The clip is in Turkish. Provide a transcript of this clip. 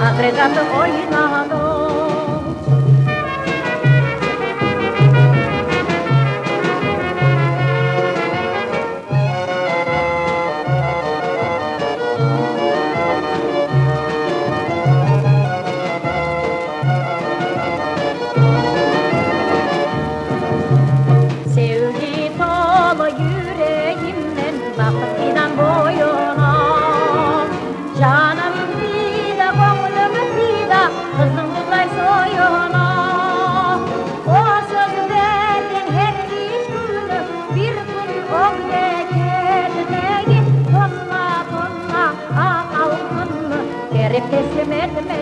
Agregat oynadım. Sevgi dolu yüreğimden bakıp giden boyuna, canım fida, gönlüm fida, kızım tutay soyuna. O söz verdin her iş günü, bir gün o geçmedi. Tonla tonla al altınını verip teslim etme.